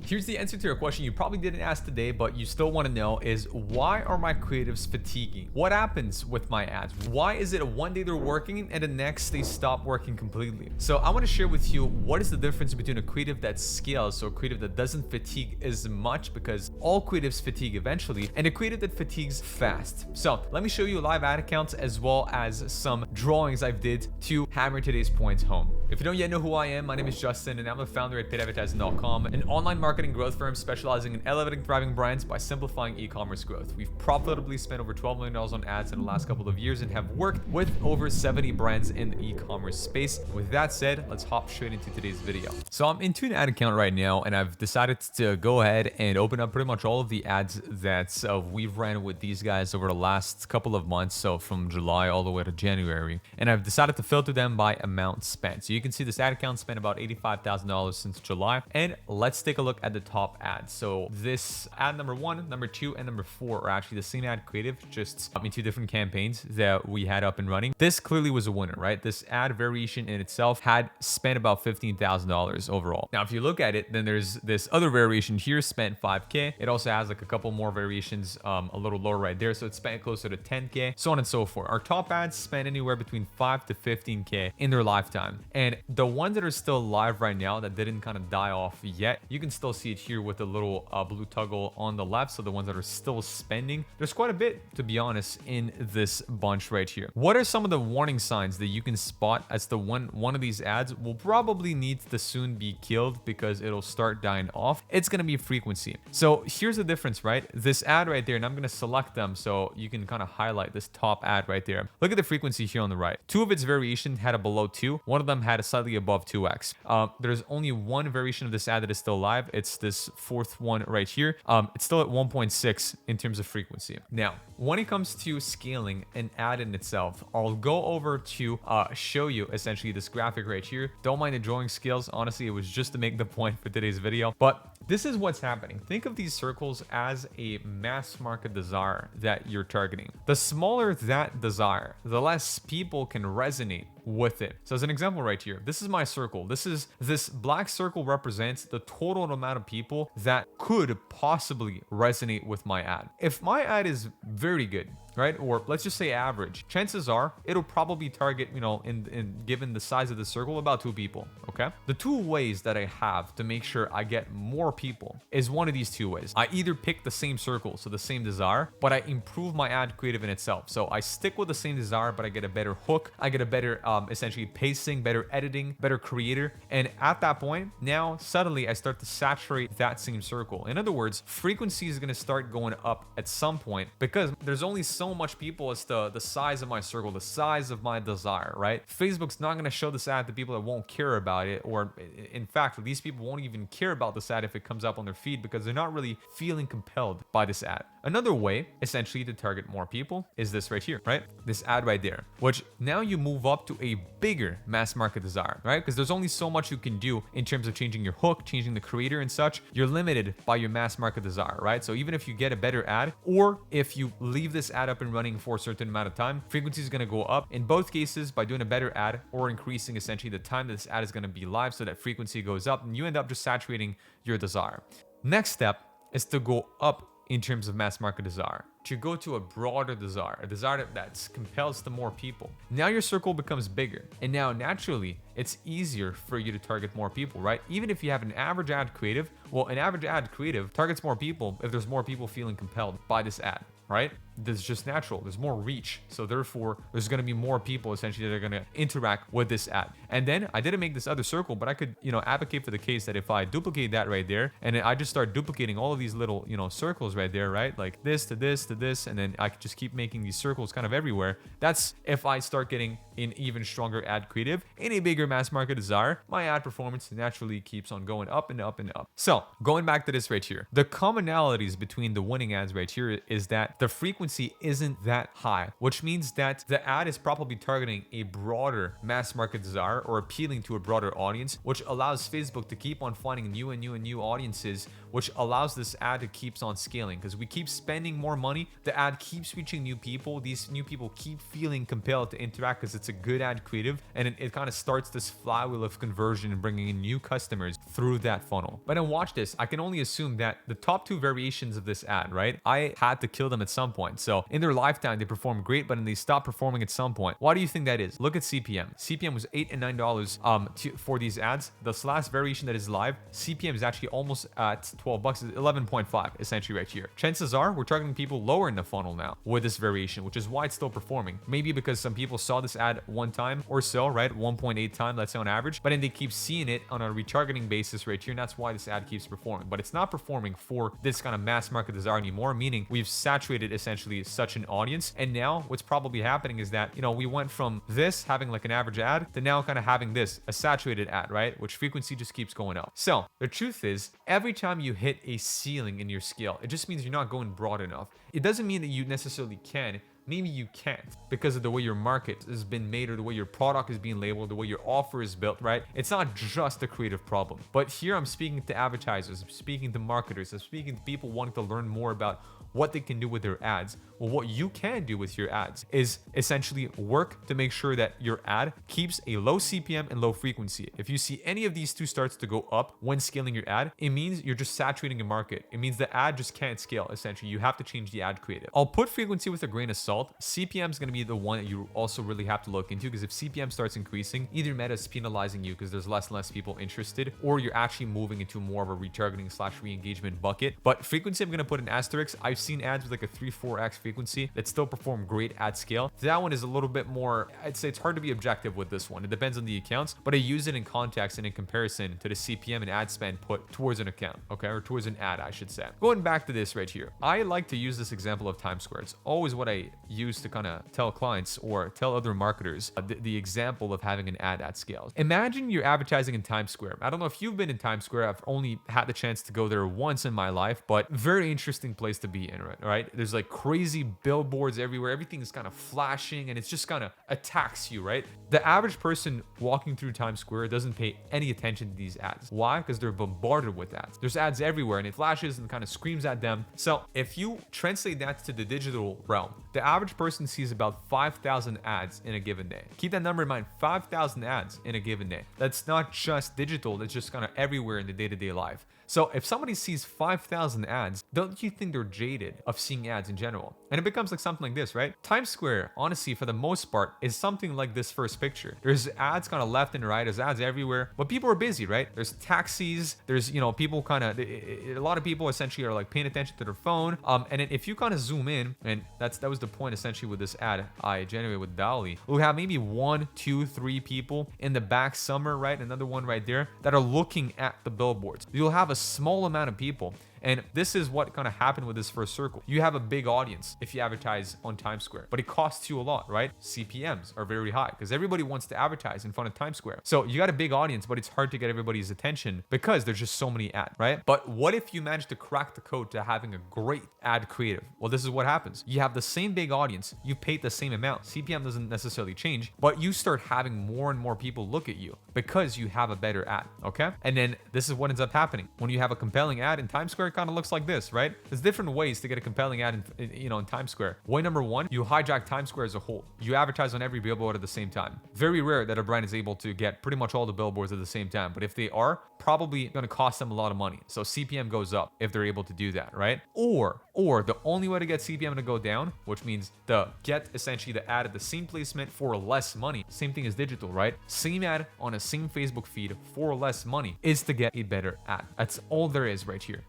Here's the answer to your question you probably didn't ask today, but you still want to know is why are my creatives fatiguing? What happens with my ads? Why is it one day they're working and the next they stop working completely? So I want to share with you what is the difference between a creative that scales, so a creative that doesn't fatigue as much, because all creatives fatigue eventually, and a creative that fatigues fast. So let me show you live ad accounts as well as some drawings I've did to hammer today's points home. If you don't yet know who I am, my name is Justin and I'm a founder at paidadvertising.com, an online marketing growth firm specializing in elevating thriving brands by simplifying e-commerce growth. We've profitably spent over $12 million on ads in the last couple of years and have worked with over 70 brands in the e-commerce space. With that said, let's hop straight into today's video. So I'm into an ad account right now and I've decided to go ahead and open up pretty much all of the ads that we've ran with these guys over the last couple of months, so from July all the way to January, and I've decided to filter them by amount spent. So you can see this ad account spent about $85,000 since July, and let's take a look at the top ads. So this ad number 1, number 2, and number 4 are actually the same ad creative, just in 2 different campaigns that we had up and running. This clearly was a winner, right? This ad variation in itself had spent about $15,000 overall. Now, if you look at it, then there's this other variation here, spent $5K. It also has like a couple more variations a little lower right there, so it's spent closer to $10K, so on and so forth. Our top ads spent anywhere between $5 to $15K in their lifetime, and the ones that are still live right now that didn't kind of die off yet, you can still see it here with the little blue toggle on the left. So the ones that are still spending, there's quite a bit, to be honest, in this bunch right here. What are some of the warning signs that you can spot as the one of these ads will probably need to soon be killed because it'll start dying off? It's going to be frequency. So here's the difference, right? This ad right there, and I'm going to select them so you can kind of highlight this top ad right there. Look at the frequency here on the right. 2 of its variations had a below 2. One of them had a slightly above 2x. There's only one variation of this ad that is still live. It's this 4th one right here. It's still at 1.6 in terms of frequency. Now, when it comes to scaling an ad in itself, I'll go over to show you essentially this graphic right here. Don't mind the drawing skills. Honestly, it was just to make the point for today's video, but this is what's happening. Think of these circles as a mass market desire that you're targeting. The smaller that desire, the less people can resonate with it. So as an example right here, this is my circle. This black circle represents the total amount of people that could possibly resonate with my ad. If my ad is very good, right, or let's just say average, chances are it'll probably target, in given the size of the circle, about 2 people. Okay, the 2 ways that I have to make sure I get more people is one of these 2 ways. I either pick the same circle, so the same desire, but I improve my ad creative in itself. So I stick with the same desire, but I get a better hook, I get a better essentially pacing, better editing, better creator, and at that point, now suddenly I start to saturate that same circle. In other words, frequency is going to start going up at some point because there's only so much people as the size of my circle, the size of my desire, right? Facebook's not going to show this ad to people that won't care about it, or in fact, these people won't even care about this ad if it comes up on their feed because they're not really feeling compelled by this ad. Another way, essentially, to target more people is this right here, right? This ad right there, which now you move up to a bigger mass market desire, right? Because there's only so much you can do in terms of changing your hook, changing the creator and such. You're limited by your mass market desire, right? So even if you get a better ad, or if you leave this ad up and running for a certain amount of time, frequency is going to go up. In both cases, by doing a better ad or increasing essentially the time that this ad is going to be live so that frequency goes up, and you end up just saturating your desire. Next step is to go up in terms of mass market desire, to go to a broader desire, a desire that compels to more people. Now your circle becomes bigger, and now naturally it's easier for you to target more people, right? Even if you have an average ad creative, well, an average ad creative targets more people if there's more people feeling compelled by this ad, right? This is just natural. There's more reach. So therefore, there's going to be more people essentially that are going to interact with this ad. And then I didn't make this other circle, but I could, advocate for the case that if I duplicate that right there, and then I just start duplicating all of these little, circles right there, right? Like this to this to this, and then I could just keep making these circles kind of everywhere. That's if I start getting an even stronger ad creative in a bigger mass market desire, my ad performance naturally keeps on going up and up and up. So going back to this right here, the commonalities between the winning ads right here is that the frequency isn't that high, which means that the ad is probably targeting a broader mass market desire or appealing to a broader audience, which allows Facebook to keep on finding new and new and new audiences, which allows this ad to keeps on scaling because we keep spending more money. The ad keeps reaching new people. These new people keep feeling compelled to interact because it's a good ad creative, and it kind of starts this flywheel of conversion and bringing in new customers through that funnel. But then watch this. I can only assume that the top two variations of this ad, right? I had to kill them at some point. So in their lifetime, they perform great, but then they stop performing at some point. Why do you think that is? Look at CPM. CPM was $8 and $9 for these ads. This last variation that is live, CPM is actually almost at 12 bucks, 11.5 essentially right here. Chances are we're targeting people lower in the funnel now with this variation, which is why it's still performing. Maybe because some people saw this ad one time or so, right? 1.8 times, let's say on average, but then they keep seeing it on a retargeting basis right here, and that's why this ad keeps performing. But it's not performing for this kind of mass market desire anymore, meaning we've saturated essentially such an audience. And now what's probably happening is that, we went from this having like an average ad to now kind of having this, a saturated ad, right? Which frequency just keeps going up. So the truth is, every time you hit a ceiling in your scale, it just means you're not going broad enough. It doesn't mean that you necessarily can. Maybe you can't because of the way your market has been made or the way your product is being labeled, the way your offer is built, right? It's not just a creative problem. But here I'm speaking to advertisers, I'm speaking to marketers, I'm speaking to people wanting to learn more about what they can do with their ads. Well, what you can do with your ads is essentially work to make sure that your ad keeps a low CPM and low frequency. If you see any of these two starts to go up when scaling your ad, it means you're just saturating your market. It means the ad just can't scale, essentially. You have to change the ad creative. I'll put frequency with a grain of salt. CPM is going to be the one that you also really have to look into, because if CPM starts increasing, either Meta is penalizing you because there's less and less people interested, or you're actually moving into more of a retargeting / re-engagement bucket. But frequency, I'm going to put an asterisk. I've seen ads with like a 3-4x frequency that still perform great at scale. That one is a little bit more, I'd say it's hard to be objective with this one. It depends on the accounts, but I use it in context and in comparison to the CPM and ad spend put towards an account, okay, or towards an ad, I should say. Going back to this right here, I like to use this example of Times Square. It's always what I use to kind of tell clients or tell other marketers the example of having an ad at scale. Imagine you're advertising in Times Square. I don't know if you've been in Times Square. I've only had the chance to go there once in my life, but very interesting place to be in, right? There's like crazy billboards everywhere. Everything is kind of flashing and it's just kind of attacks you, right? The average person walking through Times Square doesn't pay any attention to these ads. Why? Because they're bombarded with ads. There's ads everywhere and it flashes and kind of screams at them. So if you translate that to the digital realm, the average person sees about 5,000 ads in a given day. Keep that number in mind, 5,000 ads in a given day. That's not just digital, that's just kind of everywhere in the day-to-day life. So if somebody sees 5,000 ads, don't you think they're jaded of seeing ads in general? And it becomes like something like this, right? Times Square, honestly, for the most part, is something like this first picture. There's ads kind of left and right, there's ads everywhere, but people are busy, right? There's taxis, there's, people kind of, a lot of people essentially are like paying attention to their phone. And then if you kind of zoom in, and that was the point essentially with this ad I generated with Dali, we'll have maybe 1, 2, 3 people in the back somewhere, right? Another one right there that are looking at the billboards. You'll have a small amount of people. And this is what kind of happened with this first circle. You have a big audience if you advertise on Times Square, but it costs you a lot, right? CPMs are very high because everybody wants to advertise in front of Times Square. So you got a big audience, but it's hard to get everybody's attention because there's just so many ads, right? But what if you manage to crack the code to having a great ad creative? Well, this is what happens. You have the same big audience, you paid the same amount. CPM doesn't necessarily change, but you start having more and more people look at you because you have a better ad, okay? And then this is what ends up happening. When you have a compelling ad in Times Square, it kind of looks like this, right? There's different ways to get a compelling ad in Times Square. Way number one, you hijack Times Square as a whole. You advertise on every billboard at the same time. Very rare that a brand is able to get pretty much all the billboards at the same time, but if they are, probably going to cost them a lot of money. So CPM goes up if they're able to do that, right? Or the only way to get CPM to go down, which means to get essentially the ad at the same placement for less money. Same thing as digital, right? Same ad on a same Facebook feed for less money is to get a better ad. That's all there is right here.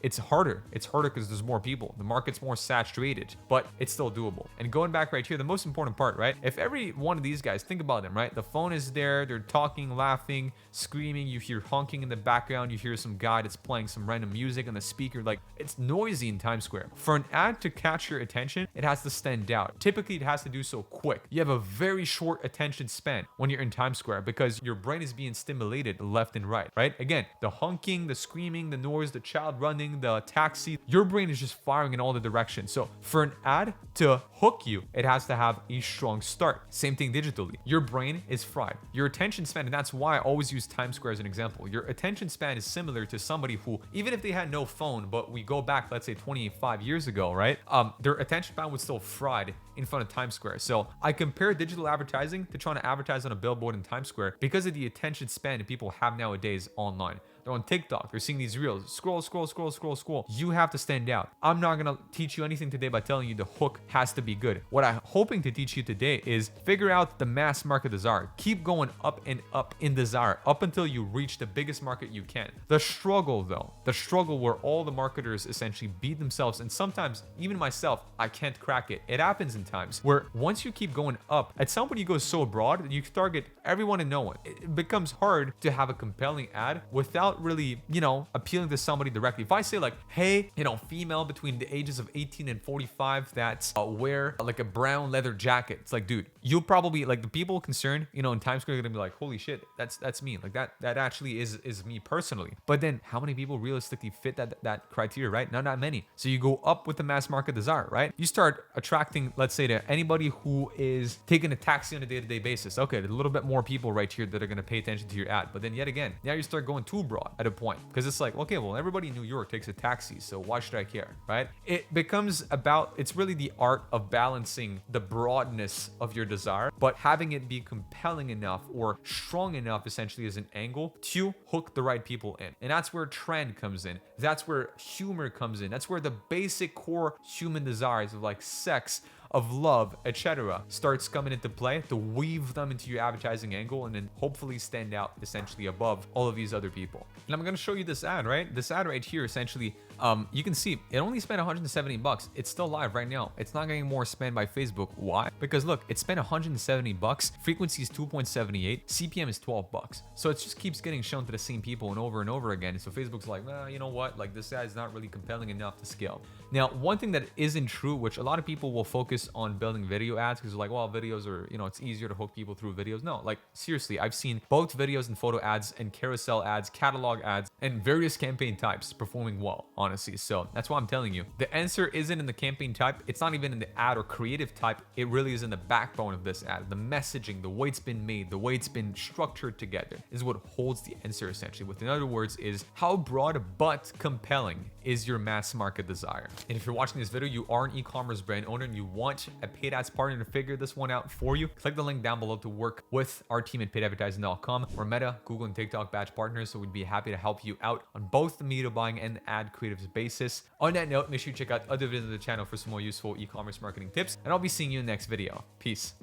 It's harder. It's harder because there's more people. The market's more saturated, but it's still doable. And going back right here, the most important part, right? If every one of these guys, think about them, right? The phone is there, they're talking, laughing, screaming, you hear honking in the background, you hear some guy that's playing some random music on the speaker, like it's noisy in Times Square. For an ad to catch your attention, it has to stand out. Typically, it has to do so quick. You have a very short attention span when you're in Times Square because your brain is being stimulated left and right? Again, the honking, the screaming, the noise, the child running, the taxi, your brain is just firing in all the directions. So for an ad to hook you, it has to have a strong start. Same thing digitally. Your brain is fried. Your attention span, and that's why I always use Times Square as an example. Your attention span is similar to somebody who, even if they had no phone, but we go back, let's say 20, 5 years ago, right? Their attention span was still fried in front of Times Square. So I compare digital advertising to trying to advertise on a billboard in Times Square because of the attention span that people have nowadays online. They're on TikTok. They're seeing these reels. Scroll, scroll, scroll, scroll, scroll. You have to stand out. I'm not going to teach you anything today by telling you the hook has to be good. What I'm hoping to teach you today is figure out the mass market desire. Keep going up and up in desire up until you reach the biggest market you can. The struggle though, the struggle where all the marketers essentially beat themselves, and sometimes even myself, I can't crack it. It happens in times where once you keep going up, at some point you go so broad that you target everyone and no one. It becomes hard to have a compelling ad without really, appealing to somebody directly. If I say like, hey, female between the ages of 18 and 45 that's wear like a brown leather jacket, it's like, dude, you'll probably like the people concerned, in Times Square are gonna be like, holy shit, that's me. Like that actually is me personally. But then how many people realistically fit that criteria, right? Not that many. So you go up with the mass market desire, right? You start attracting, let's say, to anybody who is taking a taxi on a day-to-day basis. Okay, there's a little bit more people right here that are gonna pay attention to your ad. But then yet again, now you start going too broad at a point because it's like, okay, well, everybody in New York takes a taxi, so why should I care, right? It becomes about, it's really the art of balancing the broadness of your desire, but having it be compelling enough or strong enough essentially as an angle to hook the right people in. And that's where trend comes in. That's where humor comes in. That's where the basic core human desires of like sex, of love, etc. starts coming into play to weave them into your advertising angle and then hopefully stand out essentially above all of these other people. And I'm going to show you this ad, right? This ad right here, essentially, you can see it only spent $170. It's still live right now. It's not getting more spent by Facebook. Why? Because look, it spent $170. Frequency is 2.78. CPM is $12. So it just keeps getting shown to the same people and over again. So Facebook's like, well, you know what? Like this ad is not really compelling enough to scale. Now, one thing that isn't true, which a lot of people will focus on building video ads because they're like, well, videos are, it's easier to hook people through videos. No, like seriously, I've seen both videos and photo ads and carousel ads, catalog ads, and various campaign types performing well, honestly. So that's why I'm telling you, the answer isn't in the campaign type. It's not even in the ad or creative type. It really is in the backbone of this ad. The messaging, the way it's been made, the way it's been structured together is what holds the answer essentially. In other words, is how broad but compelling is your mass market desire. And if you're watching this video, you are an e-commerce brand owner and you want a paid ads partner to figure this one out for you, click the link down below to work with our team at paidadvertising.com. We're Meta, Google, and TikTok badge partners, so we'd be happy to help you out on both the media buying and the ad creatives basis. On that note, make sure you check out other videos of the channel for some more useful e-commerce marketing tips, and I'll be seeing you in the next video. Peace.